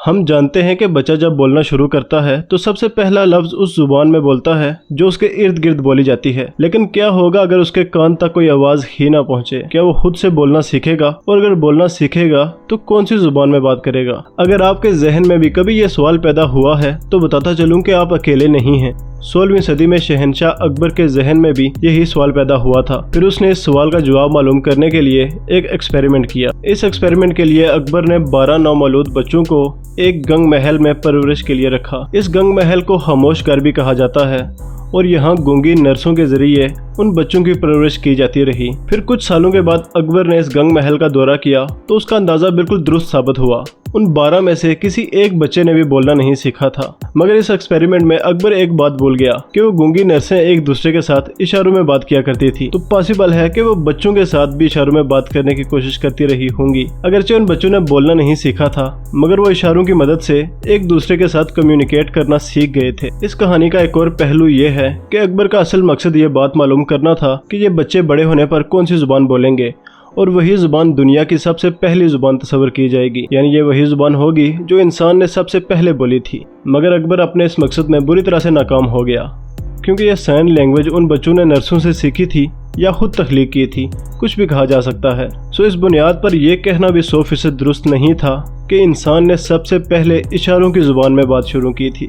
ہم جانتے ہیں کہ بچہ جب بولنا شروع کرتا ہے تو سب سے پہلا لفظ اس زبان میں بولتا ہے جو اس کے ارد گرد بولی جاتی ہے، لیکن کیا ہوگا اگر اس کے کان تک کوئی آواز ہی نہ پہنچے؟ کیا وہ خود سے بولنا سیکھے گا؟ اور اگر بولنا سیکھے گا تو کون سی زبان میں بات کرے گا؟ اگر آپ کے ذہن میں بھی کبھی یہ سوال پیدا ہوا ہے تو بتاتا چلوں کہ آپ اکیلے نہیں ہیں۔ 16ویں صدی میں شہنشاہ اکبر کے ذہن میں بھی یہی سوال پیدا ہوا تھا۔ پھر اس نے اس سوال کا جواب معلوم کرنے کے لیے ایک ایکسپیریمنٹ کیا۔ اس ایکسپیریمنٹ کے لیے اکبر نے 12 نومولود بچوں کو ایک گنگ محل میں پرورش کے لیے رکھا۔ اس گنگ محل کو خاموش گھر بھی کہا جاتا ہے اور یہاں گونگی نرسوں کے ذریعے ان بچوں کی پرورش کی جاتی رہی۔ پھر کچھ سالوں کے بعد اکبر نے اس گنگ محل کا دورہ کیا تو اس کا اندازہ بالکل درست ثابت ہوا۔ ان 12 میں سے کسی ایک بچے نے بھی بولنا نہیں سیکھا تھا، مگر اس ایکسپیریمنٹ میں اکبر ایک بات بھول گیا کہ وہ گونگی نرسیں ایک دوسرے کے ساتھ اشاروں میں بات کیا کرتی تھی، تو پاسبل ہے کہ وہ بچوں کے ساتھ بھی اشاروں میں بات کرنے کی کوشش کرتی رہی ہوں گی۔ اگرچہ ان بچوں نے بولنا نہیں سیکھا تھا، مگر وہ اشاروں کی مدد سے ایک دوسرے کے ساتھ کمیونیکیٹ کرنا سیکھ گئے تھے۔ اس کہانی کا ایک اور پہلو یہ ہے کہ اکبر کا اصل مقصد یہ بات معلوم کرنا تھا کہ یہ بچے بڑے ہونے پر کون سی زبان بولیں گے، اور وہی زبان دنیا کی سب سے پہلی زبان تصور کی جائے گی، یعنی یہ وہی زبان ہوگی جو انسان نے سب سے پہلے بولی تھی۔ مگر اکبر اپنے اس مقصد میں بری طرح سے ناکام ہو گیا، کیونکہ یہ سائن لینگویج ان بچوں نے نرسوں سے سیکھی تھی یا خود تخلیق کی تھی، کچھ بھی کہا جا سکتا ہے۔ اس بنیاد پر یہ کہنا بھی 100% درست نہیں تھا کہ انسان نے سب سے پہلے اشاروں کی زبان میں بات شروع کی تھی۔